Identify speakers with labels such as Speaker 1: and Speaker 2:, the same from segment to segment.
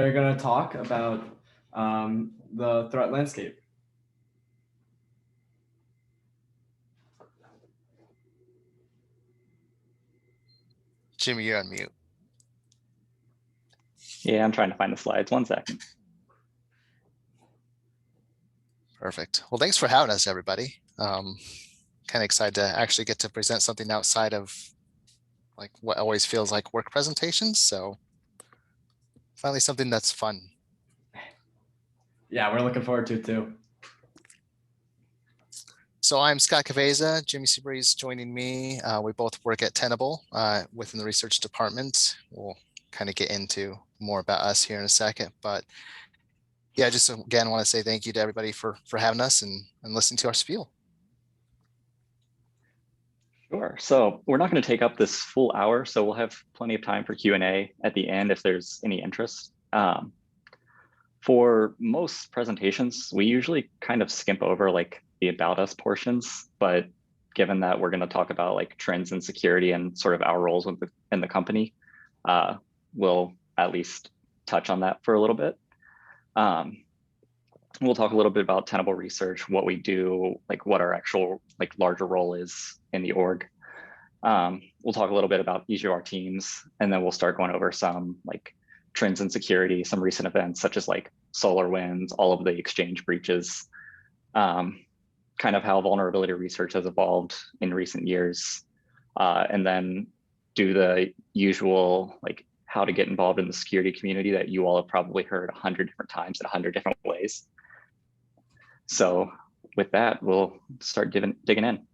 Speaker 1: They're going to talk about the threat landscape.
Speaker 2: Jimmy, you're on mute.
Speaker 3: Yeah, I'm trying to find the slides. 1 second.
Speaker 2: Perfect. Well, thanks for having us, everybody. Kind of excited to actually get to present something outside of like what always feels like work presentations. So finally something that's fun.
Speaker 1: Yeah, we're looking forward to it too.
Speaker 2: So I'm Scott Caveza. Jimi Sebree is joining me. We both work at Tenable within the research department. We'll kind of get into more about us here in a second, but yeah, just again want to say thank you to everybody for having us and listening to our spiel.
Speaker 3: Sure. So we're not going to take up this full hour, so we'll have plenty of time for Q&A at the end if there's any interest. For most presentations, we usually kind of skimp over like the about us portions, but given that we're going to talk about like trends in security and sort of our roles in the company, we'll at least touch on that for a little bit. We'll talk a little bit about Tenable research, what we do, like what our actual like larger role is in the org. We'll talk a little bit about each of our teams, and then we'll start going over some like trends in security, some recent events such as like SolarWinds, all of the Exchange breaches, kind of how vulnerability research has evolved in recent years, and then do the usual like how to get involved in the security community that you all have probably heard 100 different times in 100 different ways. So with that, we'll start digging in.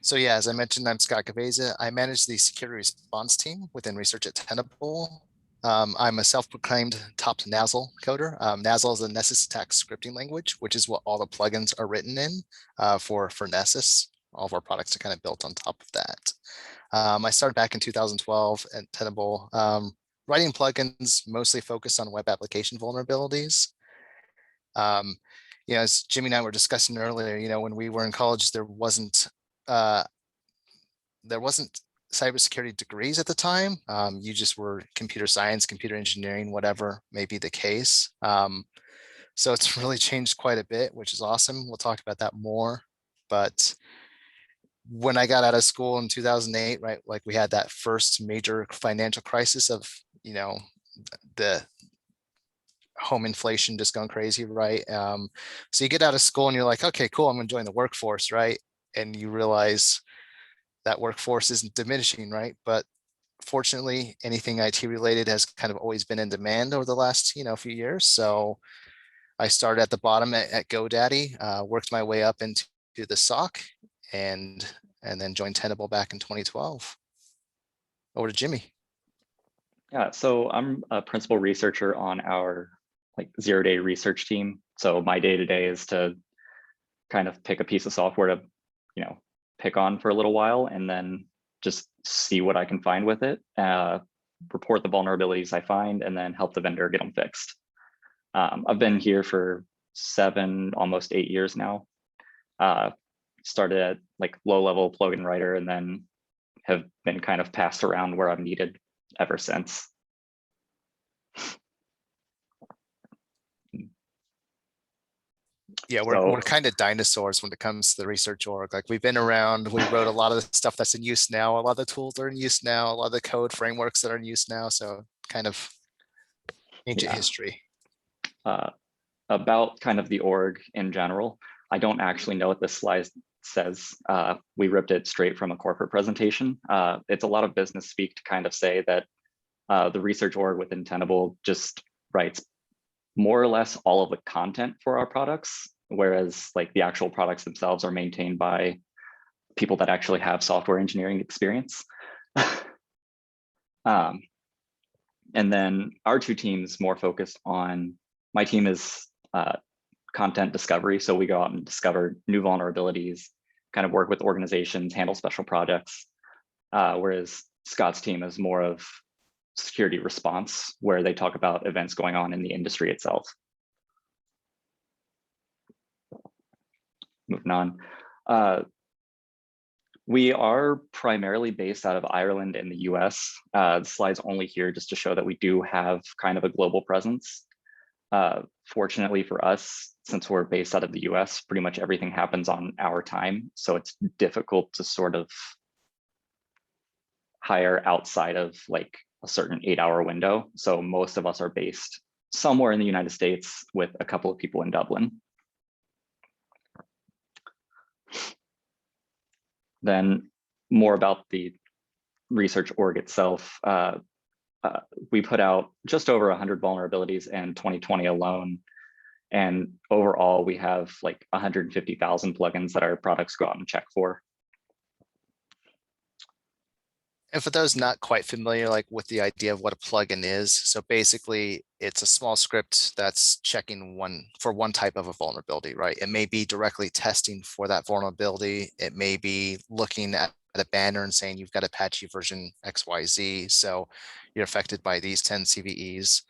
Speaker 2: So yeah, as I mentioned, I'm Scott Caveza. I manage the security response team within research at Tenable. I'm a self-proclaimed top NASL coder. NASL is a Nessus attack scripting language, which is what all the plugins are written in for Nessus. All of our products are kind of built on top of that. I started back in 2012 at Tenable, writing plugins mostly focused on web application vulnerabilities. As Jimmy and I were discussing earlier, when we were in college, there wasn't cybersecurity degrees at the time. You just were computer science, computer engineering, whatever may be the case. So it's really changed quite a bit, which is awesome. We'll talk about that more. But when I got out of school in 2008, right, like we had that first major financial crisis of, the home inflation just going crazy, right? So you get out of school and you're like, okay, cool, I'm going to join the workforce, right? And you realize that workforce isn't diminishing, right? But fortunately, anything IT related has kind of always been in demand over the last, few years. So I started at the bottom at GoDaddy, worked my way up into the SOC, and then joined Tenable back in 2012. Over to Jimmy.
Speaker 3: Yeah, so I'm a principal researcher on our like 0-day research team. So my day-to-day is to kind of pick a piece of software to, pick on for a little while and then just see what I can find with it, report the vulnerabilities I find, and then help the vendor get them fixed. I've been here for 7, almost 8 years now. Started at like low-level plugin writer and then have been kind of passed around where I'm needed ever since.
Speaker 2: Yeah, we're kind of dinosaurs when it comes to the research org. Like we've been around, we wrote a lot of the stuff that's in use now. A lot of the tools are in use now, a lot of the code frameworks that are in use now. So kind of ancient history.
Speaker 3: About kind of the org in general, I don't actually know what this slide says. We ripped it straight from a corporate presentation. It's a lot of business speak to kind of say that the research org within Tenable just writes more or less all of the content for our products, whereas like the actual products themselves are maintained by people that actually have software engineering experience. And then our two teams more focused on, my team is content discovery. So we go out and discover new vulnerabilities, kind of work with organizations, handle special projects, whereas Scott's team is more of security response, where they talk about events going on in the industry itself. Moving on. We are primarily based out of Ireland and the US. The slide's only here just to show that we do have kind of a global presence. Fortunately for us, since we're based out of the US, pretty much everything happens on our time. So it's difficult to sort of hire outside of like a certain 8-hour window. So most of us are based somewhere in the United States with a couple of people in Dublin. Then more about the research org itself. We put out just over 100 vulnerabilities in 2020 alone. And overall, we have like 150,000 plugins that our products go out and check for.
Speaker 2: And for those not quite familiar, like with the idea of what a plugin is, so basically it's a small script that's checking for one type of a vulnerability, right? It may be directly testing for that vulnerability. It may be looking at a banner and saying you've got a patchy version XYZ, so you're affected by these 10 CVEs.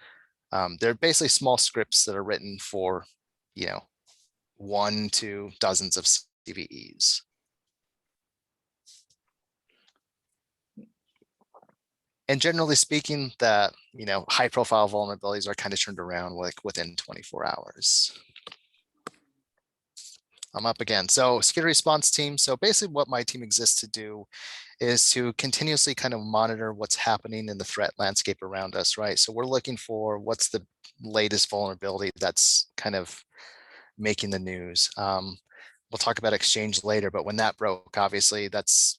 Speaker 2: They're basically small scripts that are written for, 1 to dozens of CVEs. And generally speaking, that high profile vulnerabilities are kind of turned around like within 24 hours. I'm up again. So security response team. So basically what my team exists to do is to continuously kind of monitor what's happening in the threat landscape around us, right? So we're looking for what's the latest vulnerability that's kind of making the news. We'll talk about Exchange later, but when that broke, obviously that's,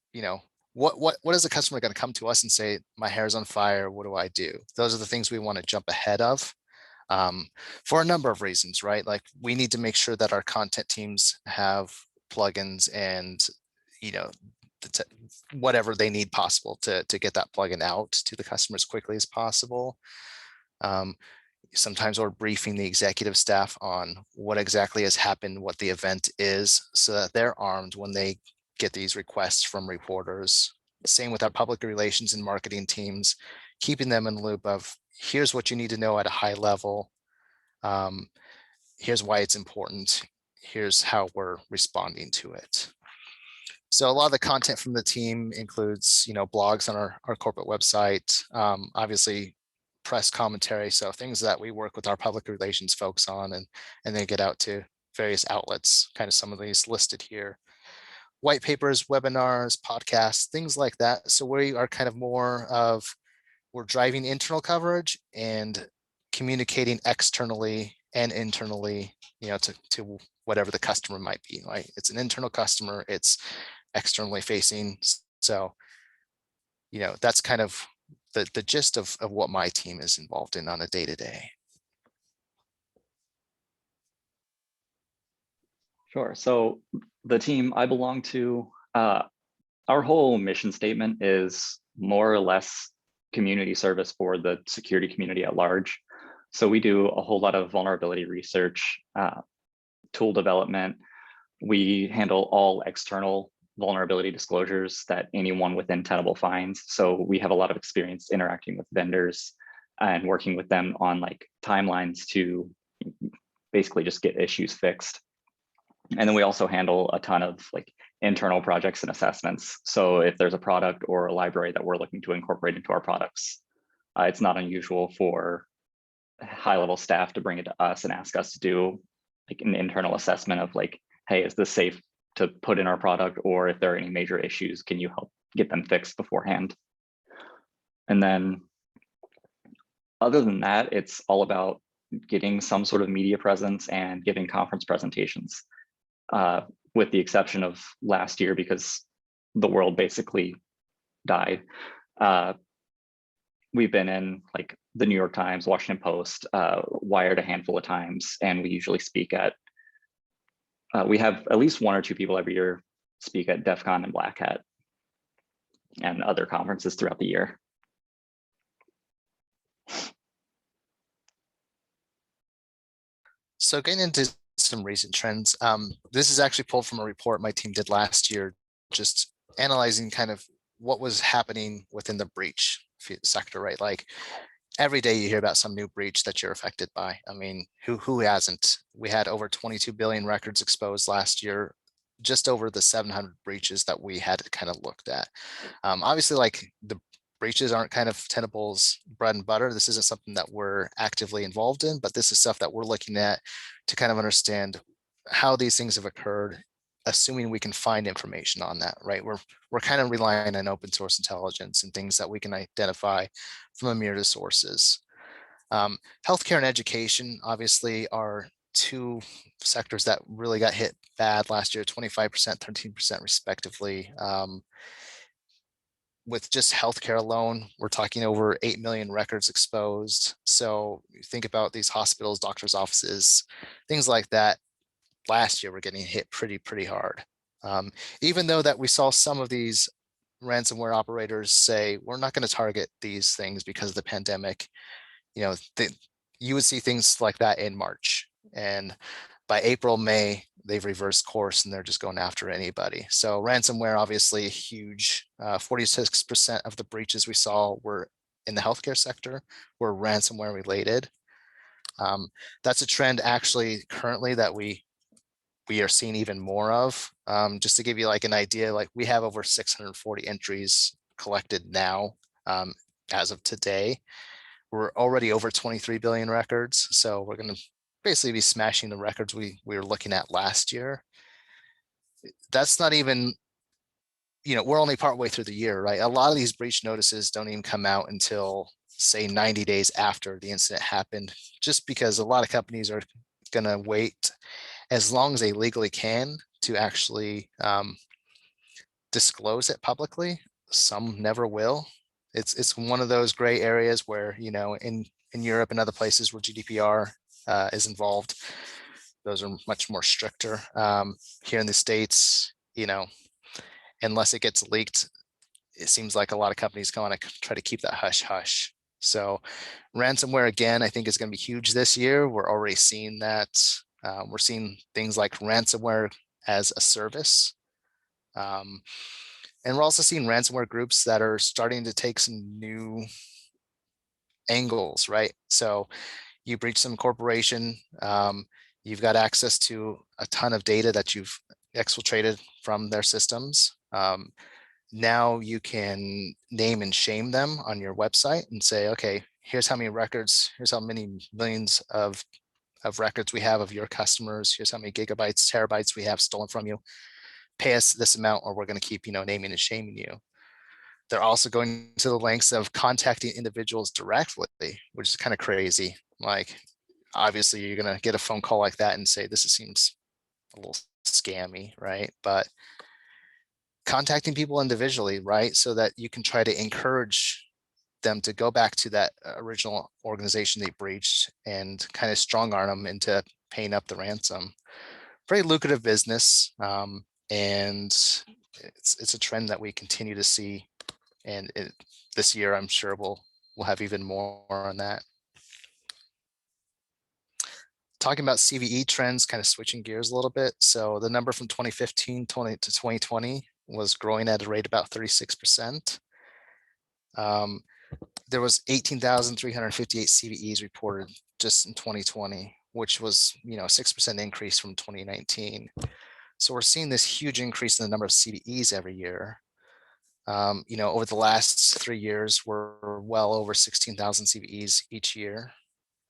Speaker 2: what is the customer going to come to us and say, my hair's on fire, what do I do? Those are the things we want to jump ahead of for a number of reasons, right? Like we need to make sure that our content teams have plugins and, whatever they need possible to get that plugin out to the customer as quickly as possible. Sometimes we're briefing the executive staff on what exactly has happened, what the event is, so that they're armed when they get these requests from reporters. Same with our public relations and marketing teams, keeping them in the loop of here's what you need to know at a high level. Here's why it's important. Here's how we're responding to it. So a lot of the content from the team includes, blogs on our corporate website, obviously press commentary. So things that we work with our public relations folks on and then get out to various outlets, kind of some of these listed here. White papers, webinars, podcasts, things like that. So we are kind of more of, we're driving internal coverage and communicating externally and internally, to whatever the customer might be, right? It's an internal customer, it's externally facing. So, that's kind of the gist of what my team is involved in on a day-to-day.
Speaker 3: Sure. So the team I belong to, our whole mission statement is more or less community service for the security community at large. So we do a whole lot of vulnerability research, tool development. We handle all external vulnerability disclosures that anyone within Tenable finds. So we have a lot of experience interacting with vendors and working with them on like timelines to basically just get issues fixed. And then we also handle a ton of like internal projects and assessments. So if there's a product or a library that we're looking to incorporate into our products, it's not unusual for high-level staff to bring it to us and ask us to do like an internal assessment of like, hey, is this safe to put in our product? Or if there are any major issues, can you help get them fixed beforehand? And then other than that, it's all about getting some sort of media presence and giving conference presentations, with the exception of last year because the world basically died. We've been in like the New York Times, Washington Post, Wired a handful of times, and we usually speak at, we have at least 1 or 2 people every year speak at DEF CON and Black Hat and other conferences throughout the year.
Speaker 2: So getting into some recent trends, this is actually pulled from a report my team did last year, just analyzing kind of what was happening within the breach sector, right? Like every day you hear about some new breach that you're affected by. I mean, who hasn't? We had over 22 billion records exposed last year. just over the 700 breaches that we had kind of looked at. Obviously, like the breaches aren't kind of Tenable's bread and butter. This isn't something that we're actively involved in, but this is stuff that we're looking at to kind of understand how these things have occurred, assuming we can find information on that, right? We're kind of relying on open source intelligence and things that we can identify from a myriad of sources. Healthcare and education obviously are two sectors that really got hit bad last year, 25%, 13% respectively. With just healthcare alone, we're talking over 8 million records exposed. So you think about these hospitals, doctors' offices, things like that. Last year, we're getting hit pretty hard. Even though that we saw some of these ransomware operators say, we're not going to target these things because of the pandemic, you know, you would see things like that in March. And by April, May, they've reversed course and they're just going after anybody. So ransomware, obviously huge. 46% of the breaches we saw were in the healthcare sector, were ransomware related. That's a trend actually currently that we are seeing even more of. Just to give you like an idea, like we have over 640 entries collected now as of today. We're already over 23 billion records. So we're going to basically be smashing the records we were looking at last year. That's not even, we're only partway through the year, right? A lot of these breach notices don't even come out until say 90 days after the incident happened, just because a lot of companies are going to wait as long as they legally can to actually disclose it publicly. Some never will. It's one of those gray areas where, in Europe and other places where GDPR is involved, those are much more stricter. Here in the States, unless it gets leaked, it seems like a lot of companies want to try to keep that hush hush. So ransomware, again, I think is going to be huge this year. We're already seeing that. We're seeing things like ransomware as a service. And we're also seeing ransomware groups that are starting to take some new angles, right? So you breach some corporation, you've got access to a ton of data that you've exfiltrated from their systems. Now you can name and shame them on your website and say, okay, here's how many records, here's how many millions of records we have of your customers, here's how many gigabytes, terabytes we have stolen from you. Pay us this amount or we're going to keep, naming and shaming you. They're also going to the lengths of contacting individuals directly, which is kind of crazy. Like, obviously, you're going to get a phone call like that and say, this seems a little scammy, right? But contacting people individually, right? So that you can try to encourage them to go back to that original organization they breached and kind of strong arm them into paying up the ransom. Very lucrative business. And it's a trend that we continue to see. And this year, I'm sure we'll have even more on that. Talking about CVE trends, kind of switching gears a little bit. So the number from 2015 to 2020 was growing at a rate about 36%. There was 18,358 CVEs reported just in 2020, which was, a 6% increase from 2019. So we're seeing this huge increase in the number of CVEs every year. Over the last 3 years, we're well over 16,000 CVEs each year.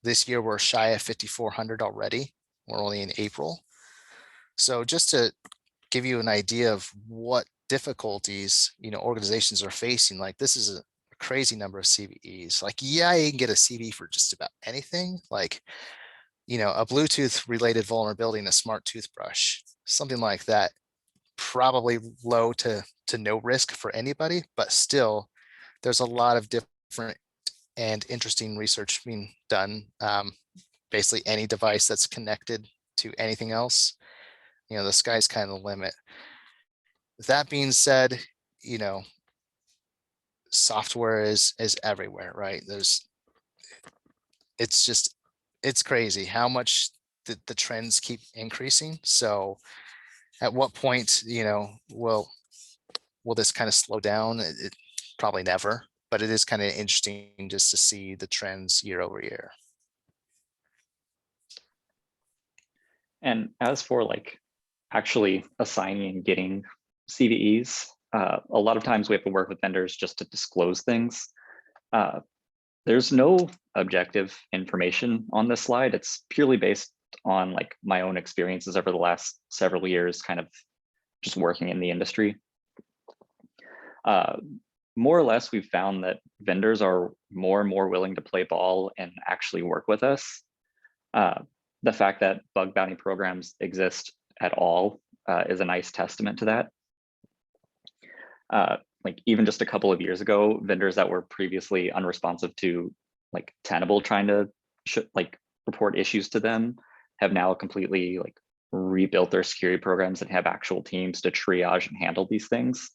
Speaker 2: This year, we're shy of 5,400 already. We're only in April. So just to give you an idea of what difficulties, organizations are facing, like this is a crazy number of CVEs. Like, yeah, you can get a CV for just about anything, like, a Bluetooth related vulnerability in a smart toothbrush, something like that. Probably low to no risk for anybody, but still there's a lot of different and interesting research being done. Basically any device that's connected to anything else, the sky's kind of the limit. That being said, software is everywhere, right? It's crazy how much the trends keep increasing. So at what point, will this kind of slow down? It probably never, but it is kind of interesting just to see the trends year over year.
Speaker 3: And as for like actually assigning and getting CVEs. A lot of times we have to work with vendors just to disclose things. There's no objective information on this slide. It's purely based on like my own experiences over the last several years, kind of just working in the industry. More or less, we've found that vendors are more and more willing to play ball and actually work with us. The fact that bug bounty programs exist at all is a nice testament to that. Like even just a couple of years ago, vendors that were previously unresponsive to like Tenable trying to like report issues to them have now completely like rebuilt their security programs and have actual teams to triage and handle these things.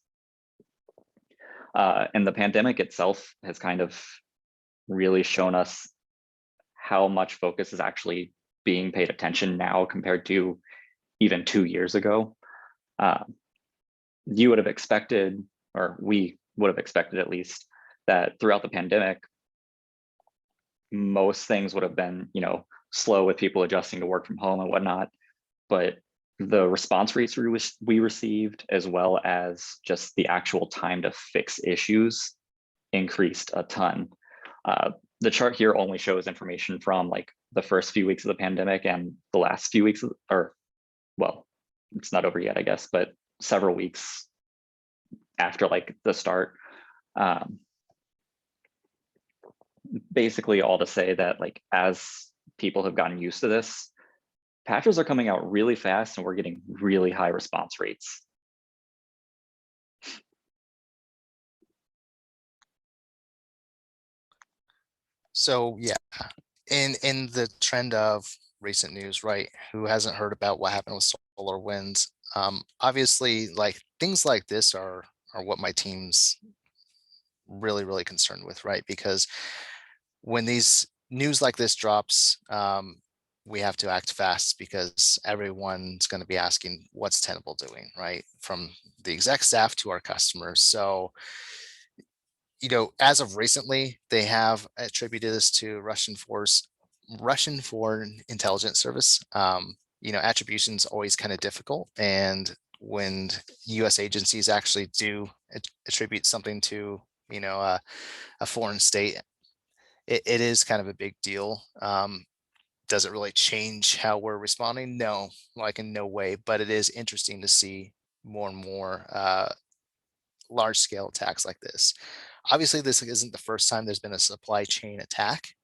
Speaker 3: And the pandemic itself has kind of really shown us how much focus is actually being paid attention now compared to even 2 years ago. You would have expected, or we would have expected at least, that throughout the pandemic, most things would have been, you know, slow with people adjusting to work from home and whatnot. But the response rates we received, as well as just the actual time to fix issues, increased a ton. The chart here only shows information from like the first few weeks of the pandemic and the last few weeks, or well, it's not over yet, I guess, but several weeks after like the start. Basically all to say that like as people have gotten used to this, patches are coming out really fast and we're getting really high response rates.
Speaker 2: So yeah, in the trend of recent news, right? Who hasn't heard about what happened with SolarWinds? Obviously, like things like this are what my team's really concerned with, right? Because when these news like this drops, we have to act fast because everyone's going to be asking what's Tenable doing, right? From the exec staff to our customers. So, you know, as of recently, they have attributed this to Russian Foreign Intelligence Service. You know, attribution's always kind of difficult, and when U.S. agencies actually do attribute something to, you know, a foreign state, it is kind of a big deal. Does it really change how we're responding? No, like in no way, but it is interesting to see more and more large scale attacks like this. Obviously, this isn't the first time there's been a supply chain attack,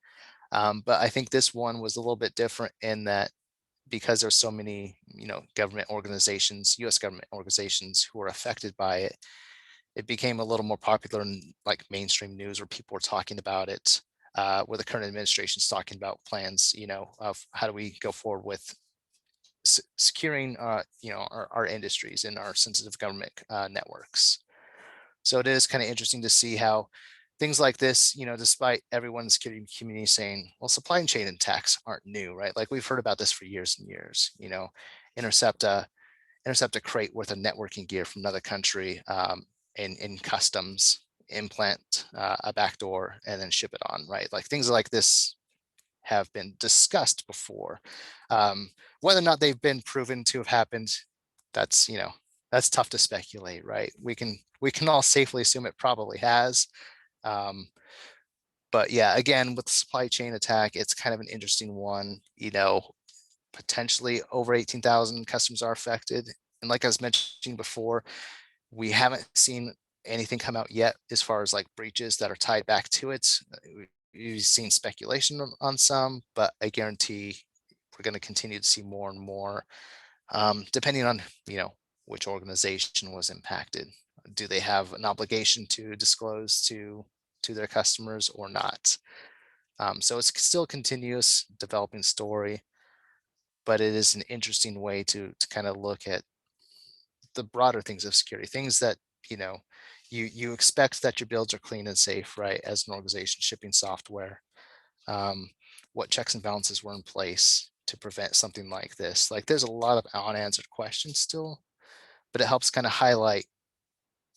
Speaker 2: but I think this one was a little bit different in that because there's so many, you know, government organizations, U.S. government organizations who are affected by it, it became a little more popular in like mainstream news where people were talking about it, where the current administration is talking about plans, you know, of how do we go forward with securing, you know, our industries and our sensitive government networks. So it is kind of interesting to see how things like this, you know, despite everyone in the security community saying, well, supply chain attacks aren't new, right? Like we've heard about this for years and years, you know, intercept a crate worth of networking gear from another country, in customs, implant a backdoor, and then ship it on, right? Like things like this have been discussed before. Whether or not they've been proven to have happened, that's, you know, that's tough to speculate, right? We can all safely assume it probably has. But yeah, again, with the supply chain attack, it's kind of an interesting one. You know, potentially over 18,000 customers are affected. And like I was mentioning before, we haven't seen anything come out yet as far as like breaches that are tied back to it. We've seen speculation on some, but I guarantee we're going to continue to see more and more, depending on, you know, which organization was impacted. Do they have an obligation to disclose to their customers or not? So it's still a continuous developing story, but it is an interesting way to kind of look at the broader things of security, things that, you know, you expect that your builds are clean and safe, right? As an organization shipping software, what checks and balances were in place to prevent something like this. Like there's a lot of unanswered questions still, but it helps kind of highlight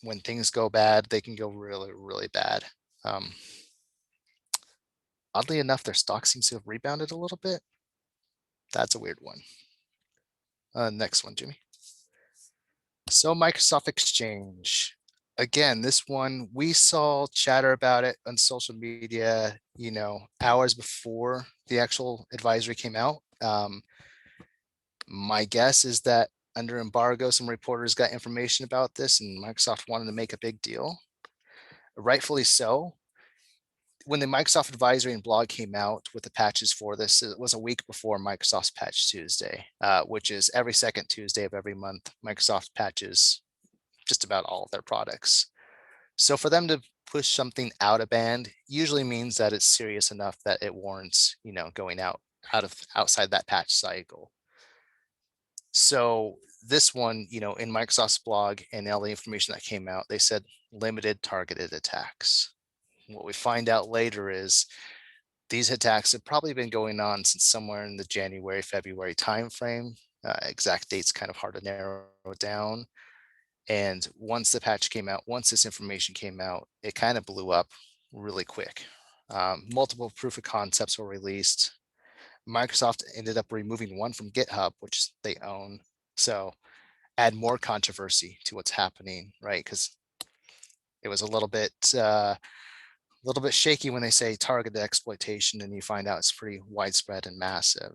Speaker 2: when things go bad, they can go really bad. Oddly enough, their stock seems to have rebounded a little bit. That's a weird one. Next one, Jimmy. So Microsoft Exchange. Again, this one, we saw chatter about it on social media, hours before the actual advisory came out. My guess is that under embargo, some reporters got information about this and Microsoft wanted to make a big deal. Rightfully so. When the Microsoft advisory and blog came out with the patches for this, it was a week before Microsoft's Patch Tuesday, which is every second Tuesday of every month. Microsoft patches just about all of their products. So for them to push something out of band usually means that it's serious enough that it warrants, going outside that patch cycle. So this one, in Microsoft's blog and all the information that came out, they said limited targeted attacks. What we find out later is these attacks have probably been going on since somewhere in the January, February timeframe. Exact dates kind of hard to narrow down. And once the patch came out, once this information came out, it kind of blew up really quick. Multiple proof of concepts were released. Microsoft ended up removing one from GitHub, which they own. So add more controversy to what's happening, right? Because it was a little bit shaky when they say targeted exploitation, and you find out it's pretty widespread and massive.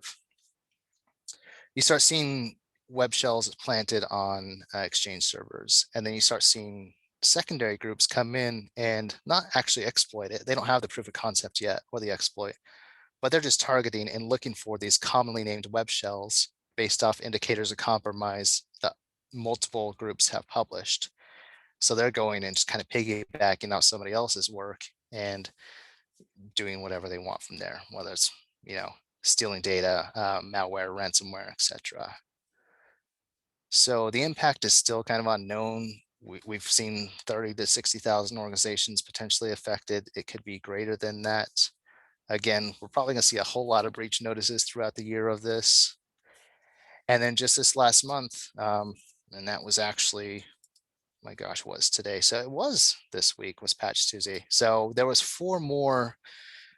Speaker 2: You start seeing web shells planted on Exchange servers, and then you start seeing secondary groups come in and not actually exploit it. They don't have the proof of concept yet or the exploit, but they're just targeting and looking for these commonly named web shells based off indicators of compromise that multiple groups have published. So they're going and just kind of piggybacking out somebody else's work and doing whatever they want from there, whether it's, stealing data, malware, ransomware, etc. So the impact is still kind of unknown. We've seen 30 to 60,000 organizations potentially affected. It could be greater than that. Again, we're probably going to see a whole lot of breach notices throughout the year of this. And then just this last month, and that was actually, my gosh, was today. So it was this week was Patch Tuesday. So there was 4 more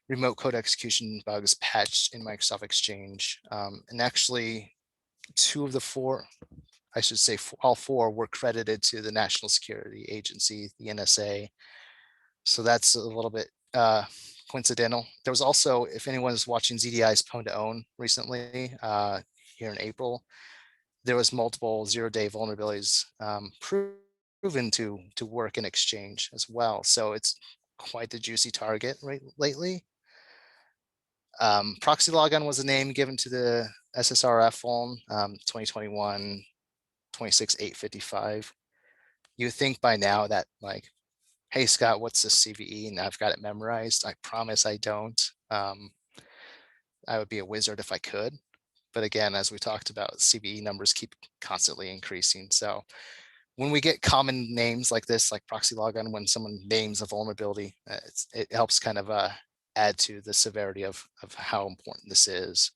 Speaker 2: remote code execution bugs patched in Microsoft Exchange. And actually 2 of the 4, I should say all 4 were credited to the National Security Agency, the NSA. So that's a little bit coincidental. There was also, if anyone is watching ZDI's Pwn to Own recently, here in April, there was multiple 0-day vulnerabilities proven to work in Exchange as well. So it's quite the juicy target lately. Proxy logon was a name given to the SSRF phone, 2021 26855. You would think by now that hey Scott, what's the CVE? And I've got it memorized. I promise I don't. I would be a wizard if I could. But again, as we talked about, CVE numbers keep constantly increasing. So when we get common names like this, like proxy logon, when someone names a vulnerability, it helps kind of add to the severity of how important this is.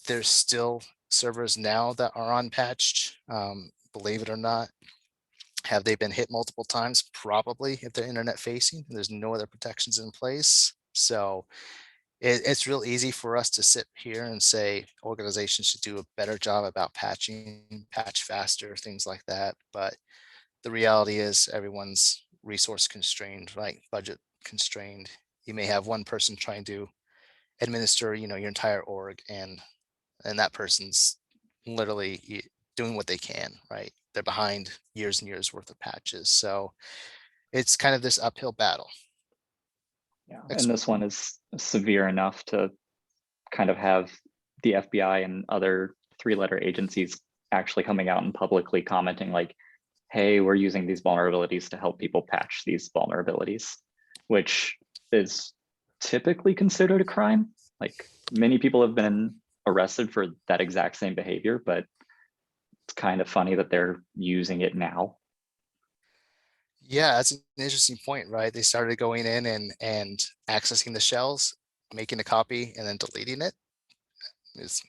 Speaker 2: There's still servers now that are unpatched, believe it or not. Have they been hit multiple times? Probably, if they're internet facing. There's no other protections in place. So it's real easy for us to sit here and say organizations should do a better job about patching, patch faster, things like that. But the reality is everyone's resource constrained, right? Budget constrained. You may have one person trying to administer, your entire org, and that person's literally doing what they can, right? They're behind years and years worth of patches. So it's kind of this uphill battle.
Speaker 3: Yeah, and this one is severe enough to kind of have the FBI and other 3-letter agencies actually coming out and publicly commenting like, hey, we're using these vulnerabilities to help people patch these vulnerabilities, which is typically considered a crime. Like many people have been arrested for that exact same behavior, but it's kind of funny that they're using it now.
Speaker 2: Yeah, that's an interesting point, right? They started going in and accessing the shells, making a copy, and then deleting it. It's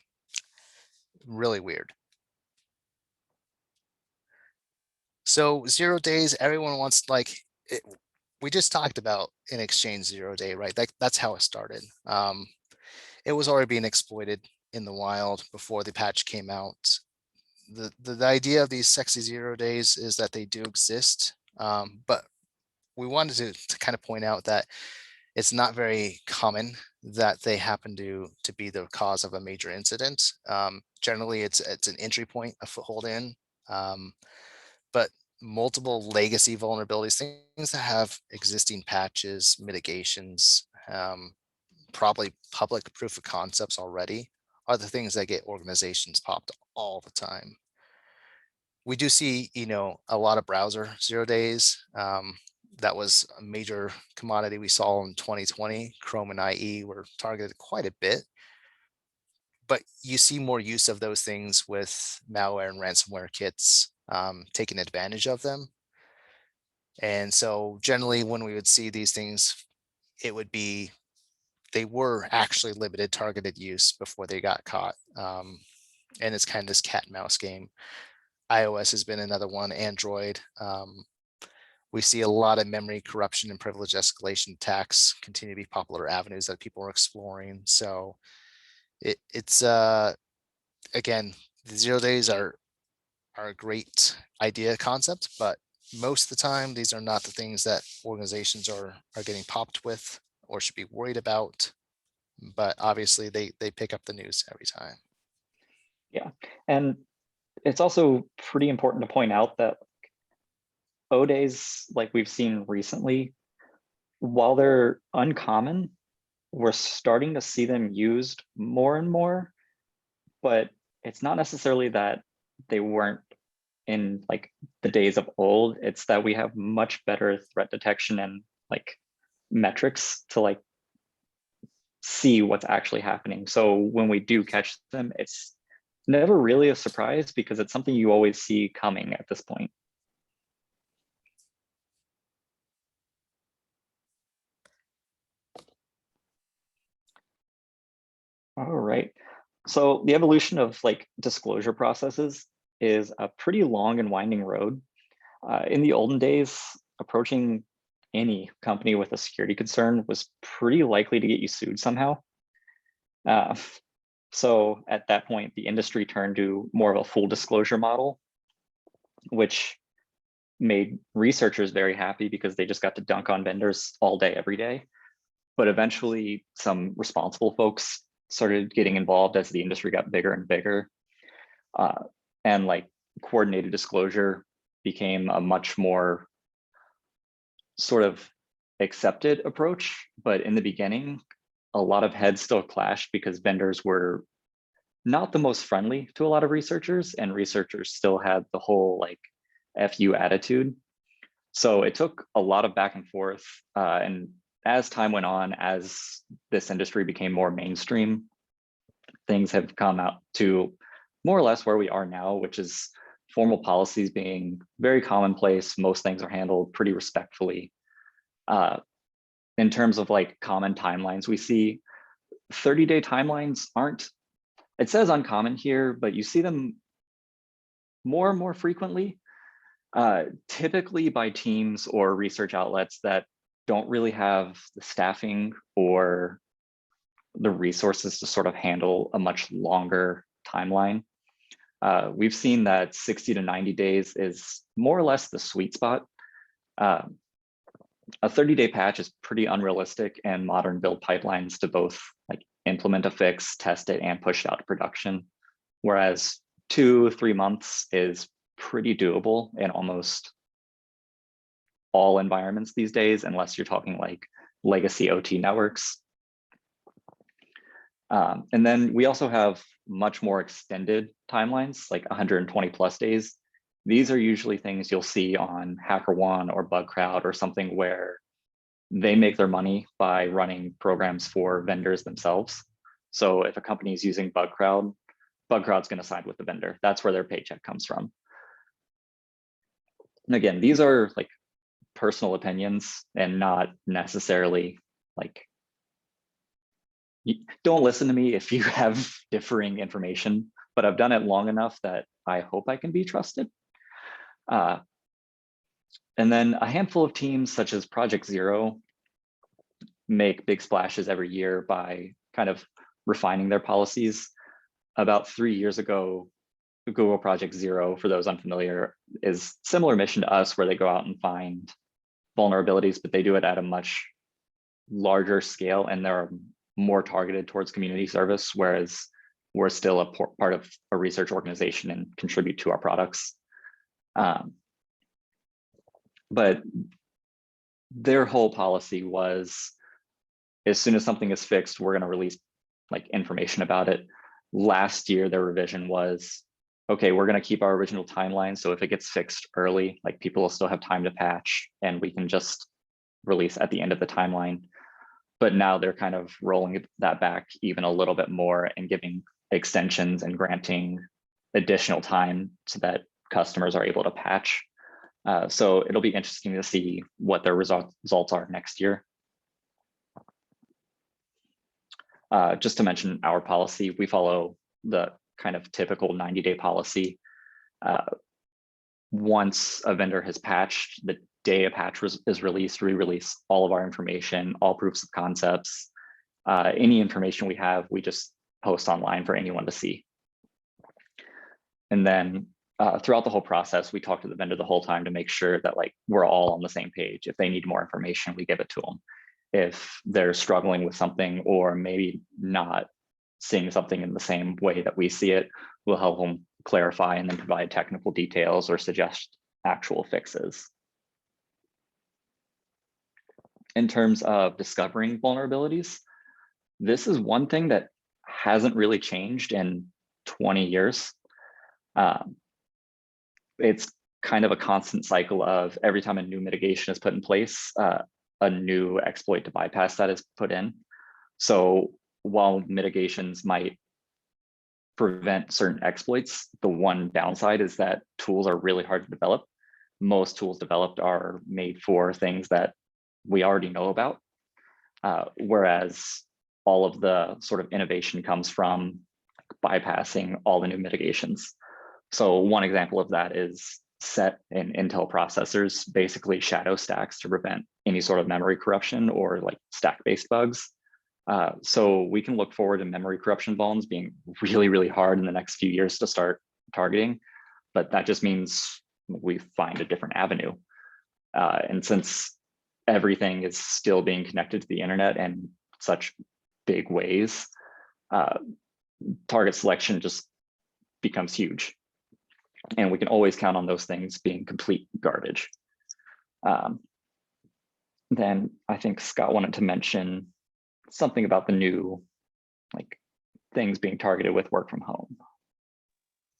Speaker 2: really weird. So 0 days, everyone wants we just talked about an Exchange 0 day, right? That's how it started. It was already being exploited in the wild before the patch came out. the idea of these sexy 0 days is that they do exist, but we wanted to kind of point out that it's not very common that they happen to be the cause of a major incident. Generally, it's an entry point, a foothold in, but multiple legacy vulnerabilities, things that have existing patches, mitigations, probably public proof of concepts already, are the things that get organizations popped all the time. We do see, a lot of browser 0 days. That was a major commodity we saw in 2020. Chrome and IE were targeted quite a bit, but you see more use of those things with malware and ransomware kits taking advantage of them. And so generally when we would see these things, they were actually limited targeted use before they got caught. And it's kind of this cat and mouse game. iOS has been another one, Android. We see a lot of memory corruption and privilege escalation attacks continue to be popular avenues that people are exploring. So it's again, the 0 days are a great idea concept, but most of the time, these are not the things that organizations are getting popped with or should be worried about. But obviously they pick up the news every time.
Speaker 3: Yeah, and it's also pretty important to point out that O days, like we've seen recently, while they're uncommon, we're starting to see them used more and more, but it's not necessarily that they weren't in like the days of old. It's that we have much better threat detection and like metrics to like see what's actually happening. So when we do catch them, it's never really a surprise because it's something you always see coming at this point. All right. So the evolution of like disclosure processes is a pretty long and winding road. In the olden days, approaching any company with a security concern was pretty likely to get you sued somehow. So at that point, the industry turned to more of a full disclosure model, which made researchers very happy because they just got to dunk on vendors all day, every day. But eventually, some responsible folks started getting involved as the industry got bigger and bigger. And like coordinated disclosure became a much more sort of accepted approach. But in the beginning, a lot of heads still clashed because vendors were not the most friendly to a lot of researchers, and researchers still had the whole like FU attitude. So it took a lot of back and forth. And as time went on, as this industry became more mainstream, things have come out to more or less where we are now, which is formal policies being very commonplace. Most things are handled pretty respectfully. In terms of like common timelines, we see 30-day timelines aren't, it says uncommon here, but you see them more and more frequently, typically by teams or research outlets that don't really have the staffing or the resources to sort of handle a much longer timeline. We've seen that 60 to 90 days is more or less the sweet spot. A 30-day patch is pretty unrealistic, and modern build pipelines to both like implement a fix, test it, and push it out to production. Whereas 2-3 months is pretty doable in almost all environments these days, unless you're talking like legacy OT networks. And then we also have much more extended timelines, like 120 plus days. These are usually things you'll see on HackerOne or BugCrowd or something where they make their money by running programs for vendors themselves. So if a company is using BugCrowd, BugCrowd's going to side with the vendor. That's where their paycheck comes from. And again, these are like personal opinions and not necessarily like, don't listen to me if you have differing information, but I've done it long enough that I hope I can be trusted. And then a handful of teams such as Project Zero make big splashes every year by kind of refining their policies. About 3 years ago, Google Project Zero, for those unfamiliar, is similar mission to us, where they go out and find vulnerabilities, but they do it at a much larger scale, and they're more targeted towards community service, whereas we're still a part of a research organization and contribute to our products. But their whole policy was, as soon as something is fixed, we're going to release like information about it. Last year, their revision was, okay, we're going to keep our original timeline. So if it gets fixed early, like people will still have time to patch, and we can just release at the end of the timeline. But now they're kind of rolling that back even a little bit more and giving extensions and granting additional time so that customers are able to patch. So it'll be interesting to see what their results are next year. Just to mention our policy, we follow the kind of typical 90-day policy. Once a vendor has patched, the day a patch is released, we release all of our information, all proofs of concepts, any information we have, we just post online for anyone to see. And then throughout the whole process, we talk to the vendor the whole time to make sure that like we're all on the same page. If they need more information, we give it to them. If they're struggling with something or maybe not seeing something in the same way that we see it, we'll help them clarify and then provide technical details or suggest actual fixes. In terms of discovering vulnerabilities, this is one thing that hasn't really changed in 20 years. It's kind of a constant cycle of every time a new mitigation is put in place, a new exploit to bypass that is put in. So while mitigations might prevent certain exploits, the one downside is that tools are really hard to develop. Most tools developed are made for things that we already know about, whereas all of the sort of innovation comes from bypassing all the new mitigations. So one example of that is set in Intel processors, basically shadow stacks to prevent any sort of memory corruption or like stack-based bugs. So we can look forward to memory corruption vulns being really, really hard in the next few years to start targeting, but that just means we find a different avenue. And since everything is still being connected to the internet in such big ways, target selection just becomes huge. And we can always count on those things being complete garbage. Then I think Scott wanted to mention something about the new like things being targeted with work from home.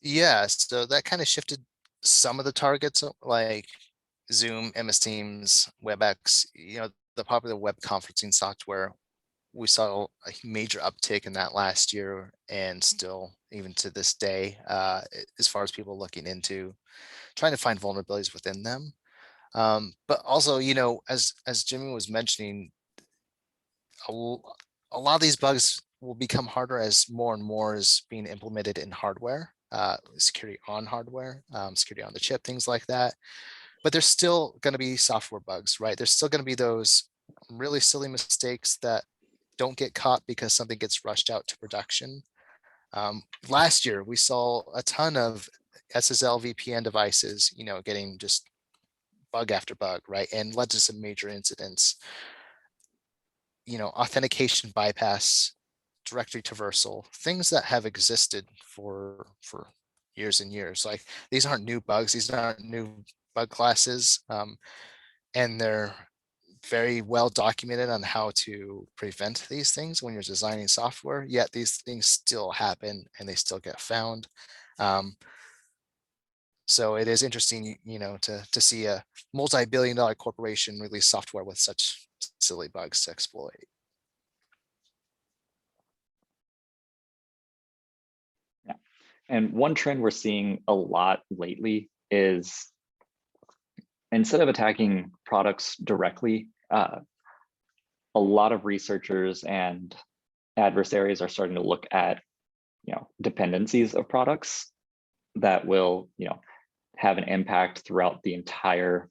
Speaker 2: Yeah, so that kind of shifted some of the targets, like Zoom, MS Teams, WebEx, the popular web conferencing software. We saw a major uptick in that last year, and still even to this day, as far as people looking into trying to find vulnerabilities within them. But also, as Jimmy was mentioning, a lot of these bugs will become harder as more and more is being implemented in hardware, security on hardware, security on the chip, things like that. But there's still going to be software bugs, right? There's still going to be those really silly mistakes that don't get caught because something gets rushed out to production. Last year, we saw a ton of SSL VPN devices, getting just bug after bug, right? And led to some major incidents. Authentication bypass, directory traversal, things that have existed for years and years. Like, these aren't new bugs, these aren't new bug classes, and they're very well documented on how to prevent these things when you're designing software, yet these things still happen and they still get found. So it is interesting, to see a multi-billion-dollar corporation release software with such silly bugs to exploit.
Speaker 3: Yeah. And one trend we're seeing a lot lately is, instead of attacking products directly, a lot of researchers and adversaries are starting to look at, dependencies of products that will, have an impact throughout the entire,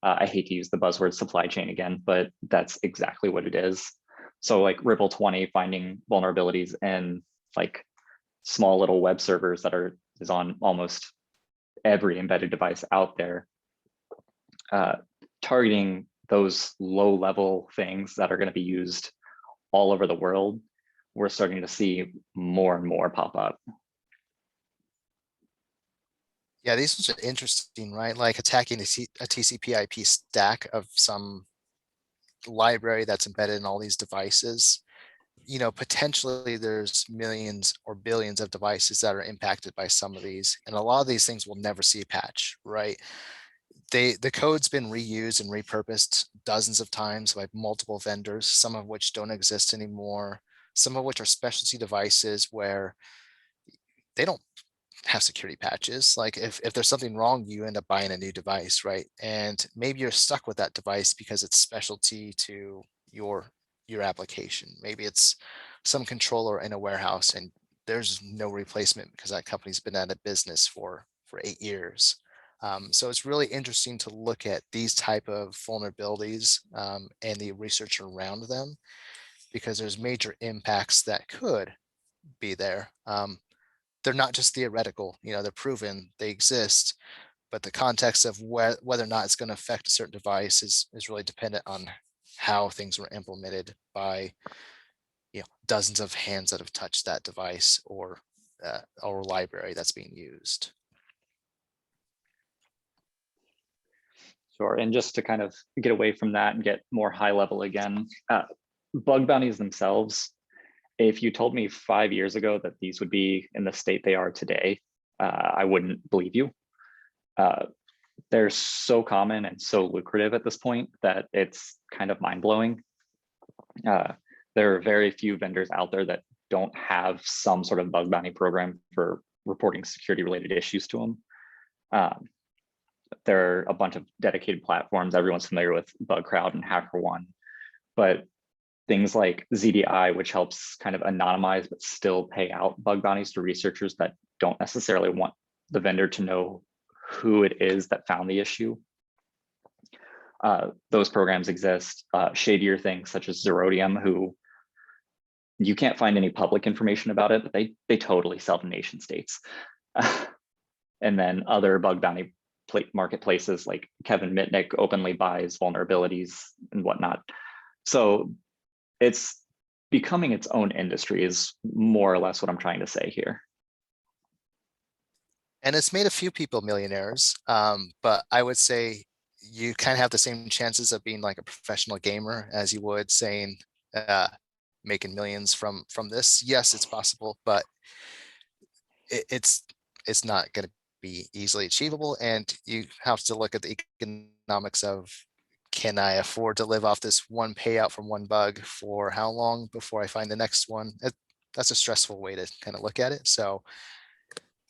Speaker 3: I hate to use the buzzword supply chain again, but that's exactly what it is. So like Ripple 20 finding vulnerabilities in like small little web servers that are is on almost every embedded device out there. Targeting those low-level things that are going to be used all over the world, we're starting to see more and more pop up.
Speaker 2: Yeah, these ones are interesting, right? Like attacking a TCP/IP stack of some library that's embedded in all these devices. Potentially there's millions or billions of devices that are impacted by some of these, and a lot of these things will never see a patch, right? The code's been reused and repurposed dozens of times by multiple vendors, some of which don't exist anymore, some of which are specialty devices where they don't have security patches. Like if there's something wrong, you end up buying a new device, right? And maybe you're stuck with that device because it's specialty to your application. Maybe it's some controller in a warehouse and there's no replacement because that company's been out of business for 8 years. So it's really interesting to look at these type of vulnerabilities and the research around them, because there's major impacts that could be there. They're not just theoretical, they're proven, they exist, but the context of whether or not it's going to affect a certain device is really dependent on how things were implemented by dozens of hands that have touched that device or library that's being used.
Speaker 3: Sure, and just to kind of get away from that and get more high level again, bug bounties themselves, if you told me 5 years ago that these would be in the state they are today, I wouldn't believe you. They're so common and so lucrative at this point that it's kind of mind-blowing. There are very few vendors out there that don't have some sort of bug bounty program for reporting security-related issues to them. There are a bunch of dedicated platforms. Everyone's familiar with BugCrowd and HackerOne, but things like ZDI, which helps kind of anonymize but still pay out bug bounties to researchers that don't necessarily want the vendor to know who it is that found the issue. Those programs exist. Shadier things such as Zerodium, who you can't find any public information about it, but they totally sell to nation states. And then other bug bounty marketplaces like Kevin Mitnick openly buys vulnerabilities and whatnot. So it's becoming its own industry is more or less what I'm trying to say here.
Speaker 2: And it's made a few people millionaires, but I would say you kind of have the same chances of being like a professional gamer as you would saying making millions from this. Yes, it's possible, but it's not going to be easily achievable, and you have to look at the economics of, can I afford to live off this one payout from one bug for how long before I find the next one? That's a stressful way to kind of look at it. So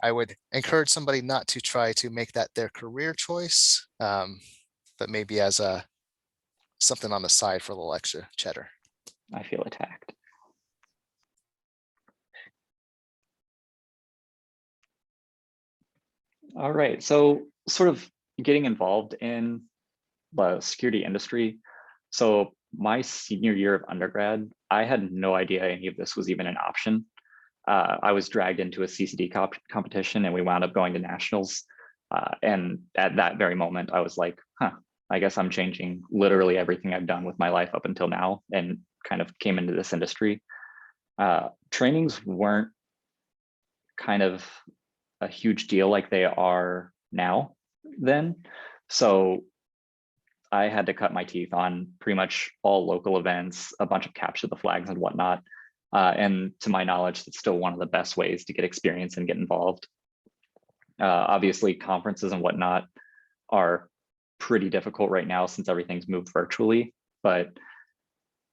Speaker 2: I would encourage somebody not to try to make that their career choice, but maybe as something on the side for a little extra cheddar.
Speaker 3: I feel attacked. All right, so sort of getting involved in the security industry. So my senior year of undergrad, I had no idea any of this was even an option. I was dragged into a CCD competition and we wound up going to nationals. And at that very moment, I was like, I guess I'm changing literally everything I've done with my life up until now, and kind of came into this industry. Trainings weren't kind of a huge deal like they are now then. So I had to cut my teeth on pretty much all local events, a bunch of capture the flags and whatnot. And to my knowledge, it's still one of the best ways to get experience and get involved. Obviously, conferences and whatnot are pretty difficult right now since everything's moved virtually. But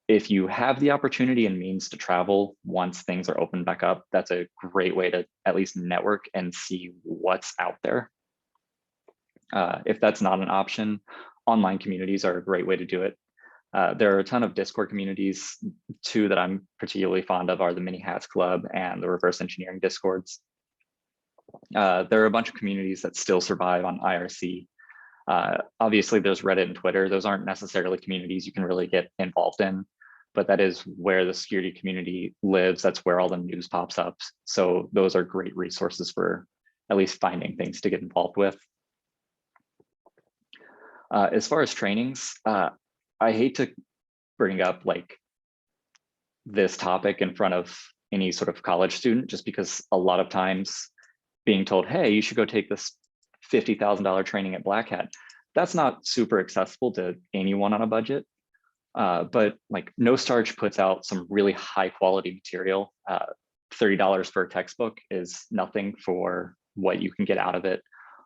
Speaker 3: if you have the opportunity and means to travel once things are opened back up, that's a great way to at least network and see what's out there. If that's not an option, online communities are a great way to do it. There are a ton of Discord communities. Two that I'm particularly fond of are the Mini Hats Club and the Reverse Engineering Discords. There are a bunch of communities that still survive on IRC. Obviously, there's Reddit and Twitter. Those aren't necessarily communities you can really get involved in, but that is where the security community lives. That's where all the news pops up. So those are great resources for at least finding things to get involved with. As far as trainings, I hate to bring up like this topic in front of any sort of college student, just because a lot of times being told, hey, you should go take this $50,000 training at Black Hat, that's not super accessible to anyone on a budget. But like No Starch puts out some really high quality material. $30 for a textbook is nothing for what you can get out of it.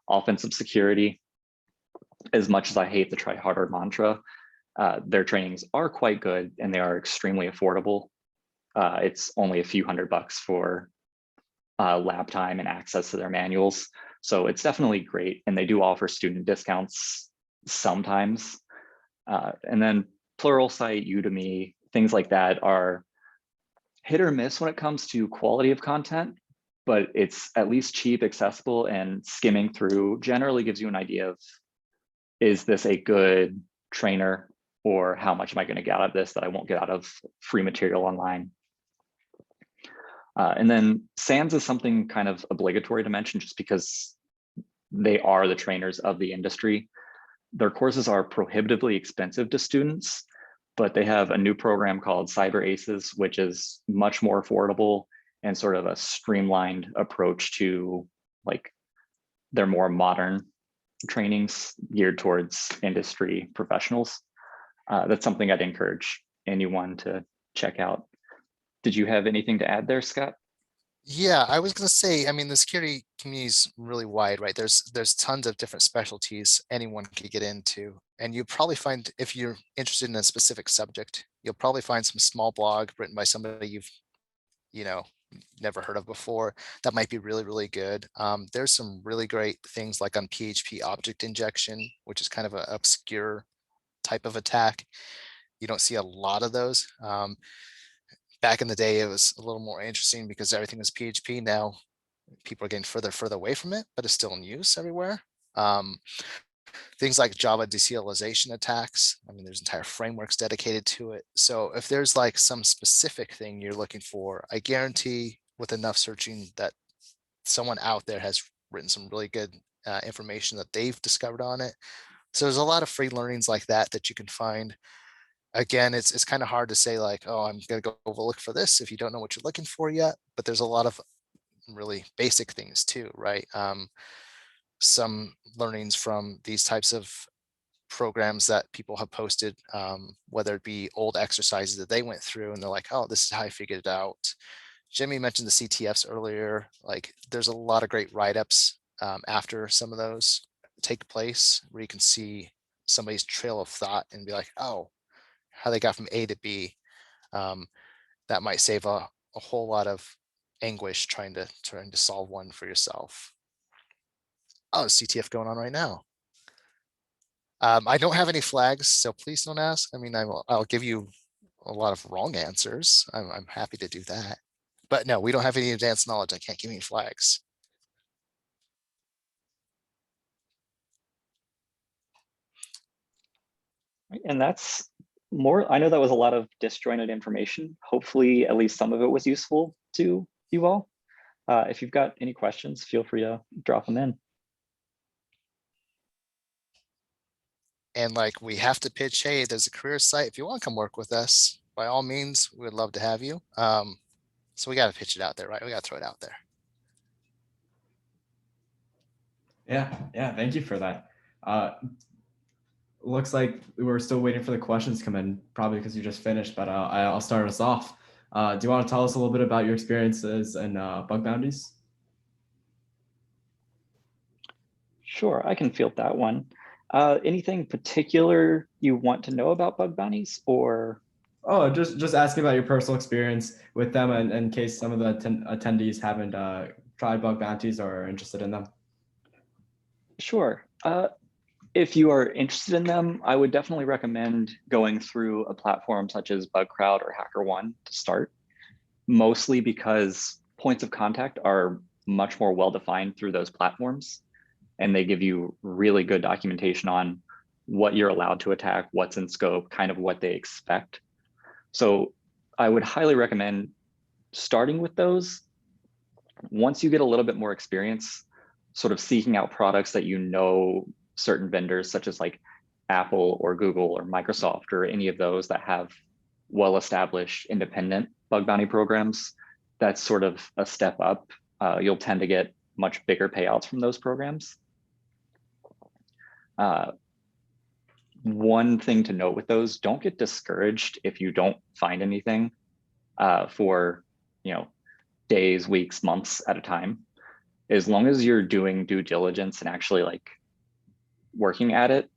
Speaker 3: Offensive security, as much as I hate the try harder mantra, their trainings are quite good and they are extremely affordable. It's only a few $100 for lab time and access to their manuals. So it's definitely great. And they do offer student discounts sometimes. And then Pluralsight, Udemy, things like that are hit or miss when it comes to quality of content, but it's at least cheap, accessible, and skimming through generally gives you an idea of, is this a good trainer, or how much am I going to get out of this that I won't get out of free material online? And then SANS is something kind of obligatory to mention just because they are the trainers of the industry. Their courses are prohibitively expensive to students, but they have a new program called Cyber Aces, which is much more affordable and sort of a streamlined approach to like their more modern trainings geared towards industry professionals. That's something I'd encourage anyone to check out. Did you have anything to add there, Scott?
Speaker 2: Yeah, I was going to say, I mean, the security community is really wide, right? There's tons of different specialties anyone could get into. And you probably find, if you're interested in a specific subject, you'll probably find some small blog written by somebody you've, never heard of before that might be really, really good. There's some really great things like on PHP object injection, which is kind of an obscure type of attack. You don't see a lot of those. Back in the day, it was a little more interesting because everything was PHP. Now people are getting further away from it, but it's still in use everywhere. Things like Java deserialization attacks. I mean, there's entire frameworks dedicated to it. So if there's like some specific thing you're looking for, I guarantee with enough searching that someone out there has written some really good information that they've discovered on it. So there's a lot of free learnings like that you can find. Again, it's kind of hard to say like, oh, I'm going to go look for this if you don't know what you're looking for yet, but there's a lot of really basic things too, right? Some learnings from these types of programs that people have posted, whether it be old exercises that they went through and they're like, oh, this is how I figured it out. Jimmy mentioned the CTFs earlier. Like there's a lot of great write-ups after some of those take place where you can see somebody's trail of thought and be like, oh, how they got from A to B. That might save a whole lot of anguish trying to solve one for yourself. Oh, CTF going on right now. I don't have any flags, so please don't ask. I mean, I'll give you a lot of wrong answers. I'm happy to do that. But no, we don't have any advanced knowledge. I can't give you flags.
Speaker 3: And that's more, I know that was a lot of disjointed information. Hopefully, at least some of it was useful to you all. If you've got any questions, feel free to drop them in.
Speaker 2: And like we have to pitch, hey, there's a career site. If you want to come work with us, by all means, we would love to have you. So we got to pitch it out there, right? We got to throw it out there.
Speaker 1: Yeah, thank you for that. Looks like we're still waiting for the questions to come in, probably because you just finished, but I'll start us off. Do you want to tell us a little bit about your experiences and bug bounties?
Speaker 3: Sure, I can field that one. Anything particular you want to know about bug bounties, or?
Speaker 1: Oh, just asking about your personal experience with them, and in case some of the attendees haven't tried bug bounties or are interested in them.
Speaker 3: Sure. If you are interested in them, I would definitely recommend going through a platform such as BugCrowd or HackerOne to start, mostly because points of contact are much more well-defined through those platforms, and they give you really good documentation on what you're allowed to attack, what's in scope, kind of what they expect. So I would highly recommend starting with those. Once you get a little bit more experience, sort of seeking out products that you know certain vendors such as like Apple or Google or Microsoft or any of those that have well-established independent bug bounty programs, that's sort of a step up. You'll tend to get much bigger payouts from those programs. One thing to note with those, don't get discouraged if you don't find anything for, you know, days, weeks, months at a time. As long as you're doing due diligence and actually like working at it,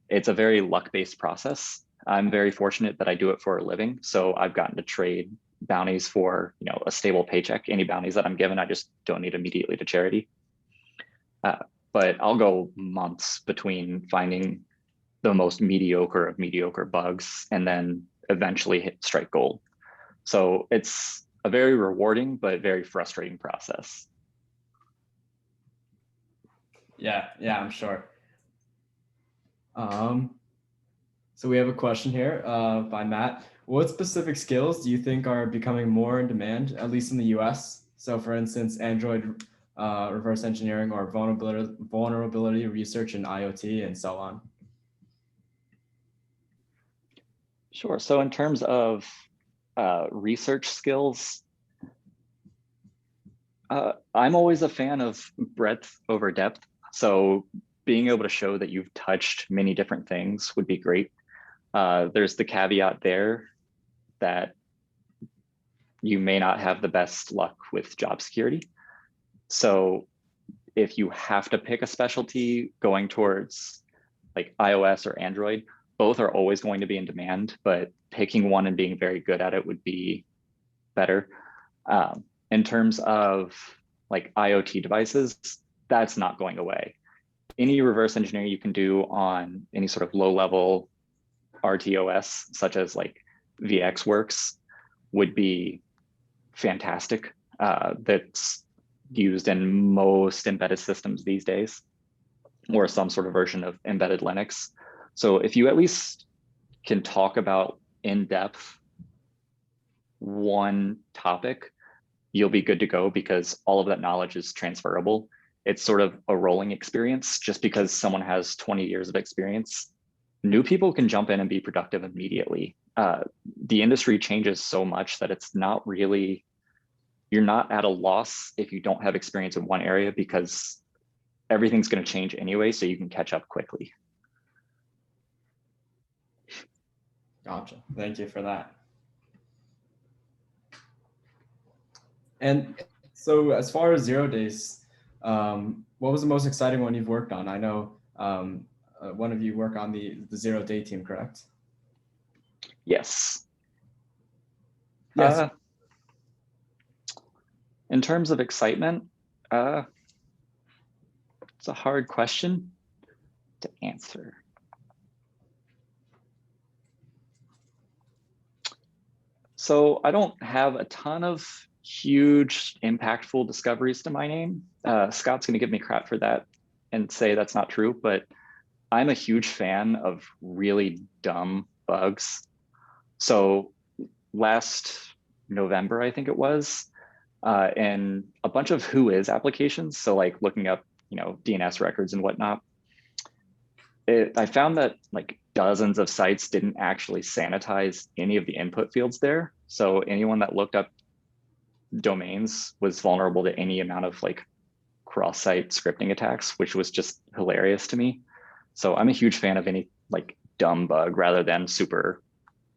Speaker 3: it's a very luck-based process. I'm very fortunate that I do it for a living. So I've gotten to trade bounties for, you know, a stable paycheck. Any bounties that I'm given, I just donate immediately to charity. But I'll go months between finding the most mediocre of mediocre bugs and then eventually hit strike gold. So it's a very rewarding but very frustrating process.
Speaker 1: Yeah, I'm sure. So we have a question here by Matt. What specific skills do you think are becoming more in demand, at least in the US? So for instance, Android reverse engineering or vulnerability research in IoT and so on.
Speaker 3: Sure. So in terms of research skills, I'm always a fan of breadth over depth. So being able to show that you've touched many different things would be great. There's the caveat there that you may not have the best luck with job security. So if you have to pick a specialty going towards like iOS or Android, both are always going to be in demand, but picking one and being very good at it would be better. In terms of like IoT devices, that's not going away. Any reverse engineering you can do on any sort of low level RTOS, such as like VxWorks, would be fantastic. That's used in most embedded systems these days, or some sort of version of embedded Linux. So if you at least can talk about in depth one topic, you'll be good to go because all of that knowledge is transferable. It's sort of a rolling experience. Just because someone has 20 years of experience, new people can jump in and be productive immediately. The industry changes so much that it's not really, you're not at a loss if you don't have experience in one area because everything's going to change anyway, so you can catch up quickly.
Speaker 1: Gotcha. Thank you for that. And so as far as 0 days, what was the most exciting one you've worked on? I know one of you work on the 0 day team, correct?
Speaker 3: Yes.
Speaker 1: Yes.
Speaker 3: In terms of excitement, it's a hard question to answer. So I don't have a ton of huge impactful discoveries to my name. Scott's going to give me crap for that and say that's not true, but I'm a huge fan of really dumb bugs. So last November, I think it was, in a bunch of Whois applications, so like looking up, you know, DNS records and whatnot, I found that like dozens of sites didn't actually sanitize any of the input fields there. So anyone that looked up domains was vulnerable to any amount of like cross-site scripting attacks, which was just hilarious to me. So I'm a huge fan of any like dumb bug rather than super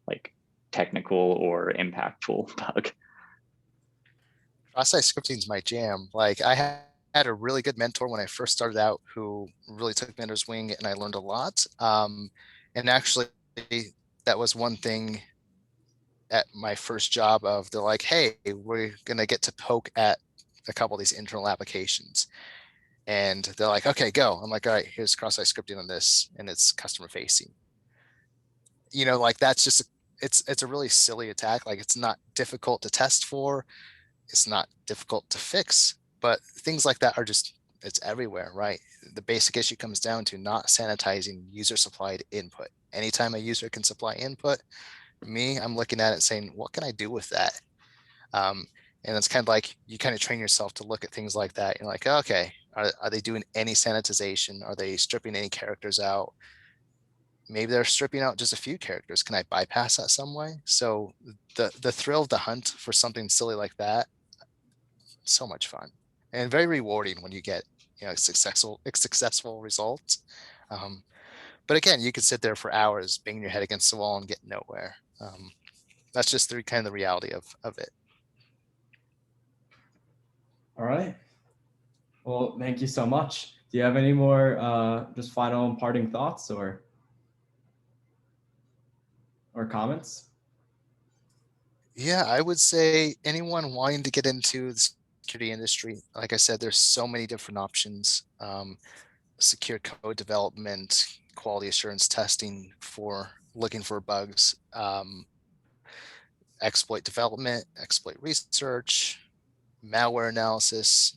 Speaker 3: like technical or impactful bug.
Speaker 2: Cross-site scripting is my jam. Like I had a really good mentor when I first started out who really took me under his wing and I learned a lot. And actually that was one thing at my first job of they're like, hey, we're going to get to poke at a couple of these internal applications. And they're like, okay, go. I'm like, all right, here's cross-site scripting on this and it's customer facing. You know, like that's just, it's a really silly attack. Like it's not difficult to test for. It's not difficult to fix, but things like that are just, it's everywhere, right? The basic issue comes down to not sanitizing user supplied input. Anytime a user can supply input, I'm looking at it saying, what can I do with that? And it's kind of like, you kind of train yourself to look at things like that. You're like, okay, Are they doing any sanitization? Are they stripping any characters out? Maybe they're stripping out just a few characters. Can I bypass that some way? So the thrill of the hunt for something silly like that, so much fun and very rewarding when you get, successful results. But again, you could sit there for hours banging your head against the wall and get nowhere. That's just the kind of the reality of it.
Speaker 1: All right. Well, thank you so much. Do you have any more just final and parting thoughts or comments?
Speaker 2: Yeah, I would say anyone wanting to get into the security industry, like I said, there's so many different options. Secure code development, quality assurance testing for looking for bugs, exploit development, exploit research, malware analysis.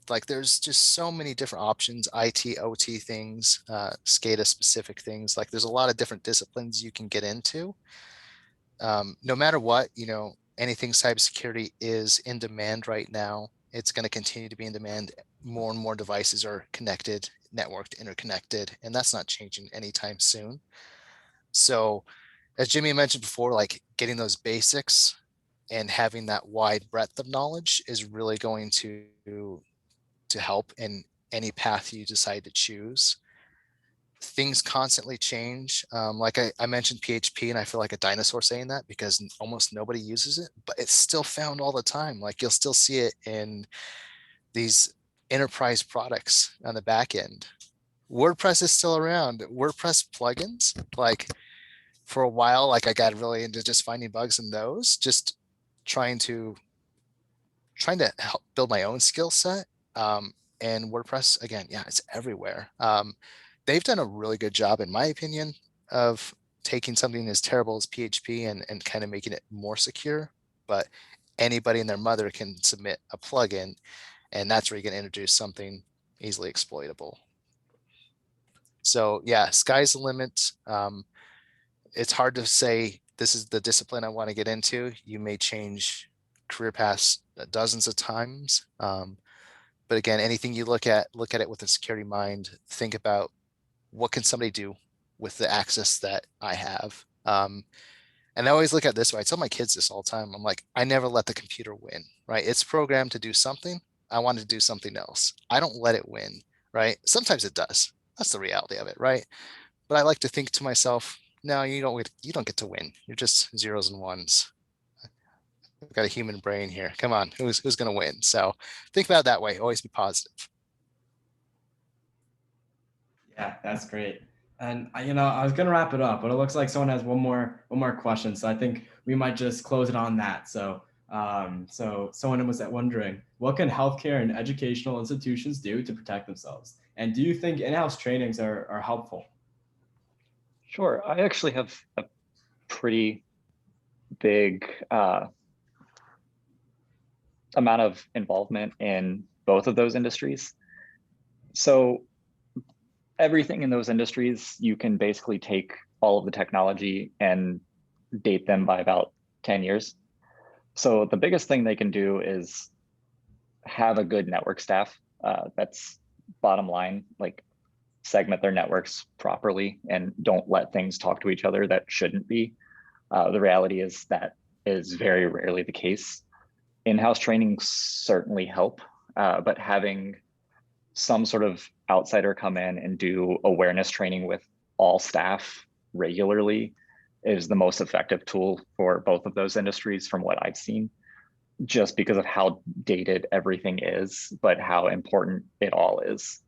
Speaker 2: Like there's just so many different options, IT, OT things, SCADA specific things. Like there's a lot of different disciplines you can get into. No matter what, anything cybersecurity is in demand right now. It's going to continue to be in demand. More and more devices are connected, networked, interconnected, and that's not changing anytime soon. So as Jimmy mentioned before, like getting those basics and having that wide breadth of knowledge is really going to help in any path you decide to choose. Things constantly change. Like I mentioned PHP, and I feel like a dinosaur saying that because almost nobody uses it, but it's still found all the time. Like you'll still see it in these enterprise products on the back end. WordPress is still around. WordPress plugins, like for a while, like I got really into just finding bugs in those, just trying to help build my own skill set. And WordPress, again, yeah, it's everywhere. They've done a really good job, in my opinion, of taking something as terrible as PHP and kind of making it more secure. But anybody and their mother can submit a plugin, and that's where you can introduce something easily exploitable. So yeah, sky's the limit. It's hard to say this is the discipline I want to get into. You may change career paths dozens of times. But again, anything you look at it with a security mind. Think about what can somebody do with the access that I have. And I always look at it this way. I tell my kids this all the time. I'm like, I never let the computer win, right? It's programmed to do something. I want to do something else. I don't let it win, right? Sometimes it does. That's the reality of it, right? But I like to think to myself, no, you don't get to win. You're just zeros and ones. I've got a human brain here. Come on, who's going to win? So think about it that way. Always be positive.
Speaker 1: Yeah, that's great. And I was gonna wrap it up, but it looks like someone has one more question. So I think we might just close it on that. So so someone was wondering, what can healthcare and educational institutions do to protect themselves? And do you think in-house trainings are helpful?
Speaker 3: Sure. I actually have a pretty big amount of involvement in both of those industries. So everything in those industries, you can basically take all of the technology and date them by about 10 years. So the biggest thing they can do is have a good network staff. That's bottom line, like segment their networks properly and don't let things talk to each other that shouldn't be. The reality is that is very rarely the case. In-house training certainly help, but having some sort of outsider come in and do awareness training with all staff regularly is the most effective tool for both of those industries from what I've seen, just because of how dated everything is, but how important it all is.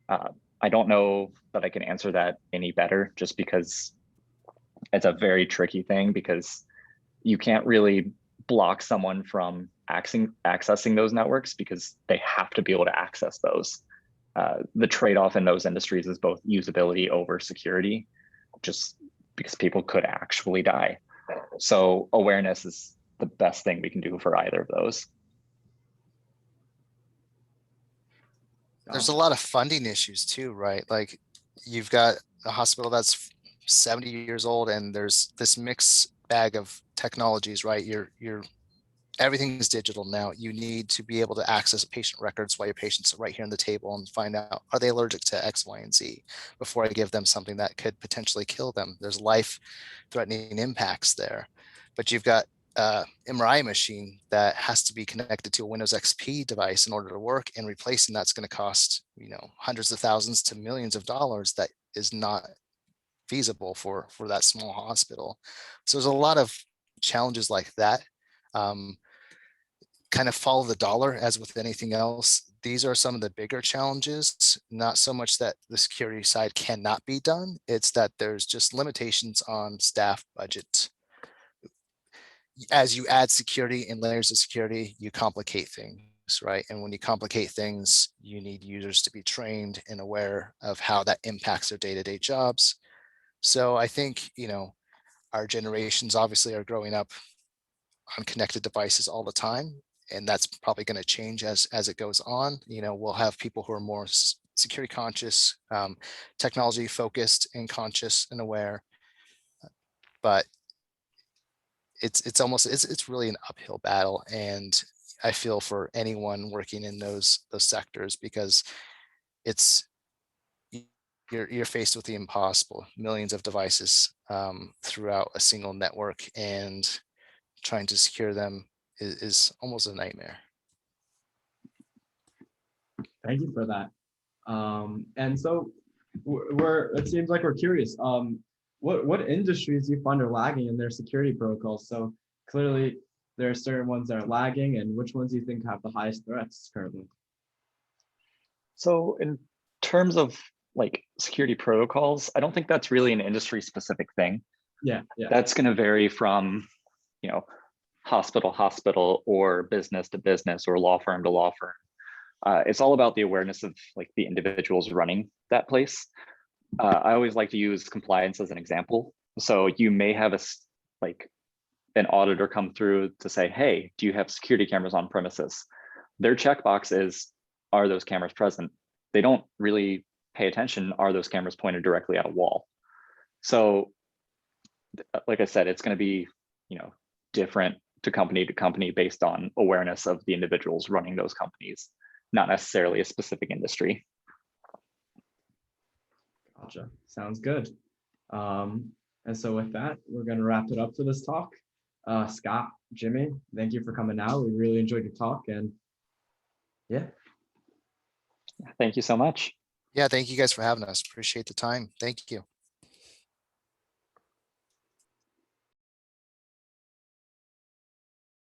Speaker 3: I don't know that I can answer that any better, just because it's a very tricky thing, because you can't really block someone from accessing those networks because they have to be able to access those. The trade-off in those industries is both usability over security, just because people could actually die. So awareness is the best thing we can do for either of those.
Speaker 2: There's a lot of funding issues too, right? Like you've got a hospital that's 70 years old and there's this mixed bag of technologies, right? You're everything is digital now. You need to be able to access patient records while your patients are right here on the table and find out, are they allergic to X, Y, and Z before I give them something that could potentially kill them. There's life-threatening impacts there. But you've got MRI machine that has to be connected to a Windows XP device in order to work, and replacing that's going to cost, you know, hundreds of thousands to millions of dollars. That is not feasible for that small hospital. So there's a lot of challenges like that. Kind of follow the dollar, as with anything else. These are some of the bigger challenges, not so much that the security side cannot be done. It's that there's just limitations on staff budget. As you add security and layers of security, you complicate things, right? And when you complicate things, you need users to be trained and aware of how that impacts their day-to-day jobs. So I think, you know, our generations obviously are growing up on connected devices all the time, and that's probably going to change as it goes on. You know, we'll have people who are more security conscious, technology focused and conscious and aware, but it's really an uphill battle. And I feel for anyone working in those sectors, because you're faced with the impossible, millions of devices throughout a single network, and trying to secure them is almost a nightmare.
Speaker 1: Thank you for that. And so it seems like we're curious. What industries do you find are lagging in their security protocols? So clearly there are certain ones that are lagging, and which ones do you think have the highest threats currently?
Speaker 3: So in terms of like security protocols, I don't think that's really an industry specific thing.
Speaker 1: Yeah.
Speaker 3: That's going to vary from, you know, hospital or business to business or law firm to law firm. It's all about the awareness of like the individuals running that place. I always like to use compliance as an example. So you may have an auditor come through to say, hey, do you have security cameras on premises? Their checkbox is, are those cameras present? They don't really pay attention, are those cameras pointed directly at a wall? So like I said, it's going to be, you know, different to company based on awareness of the individuals running those companies, not necessarily a specific industry.
Speaker 1: Gotcha. Sounds good. And so with that, we're going to wrap it up for this talk. Scott, Jimmy, thank you for coming out. We really enjoyed your talk, and yeah.
Speaker 3: Thank you so much.
Speaker 2: Yeah, thank you guys for having us. Appreciate the time. Thank you.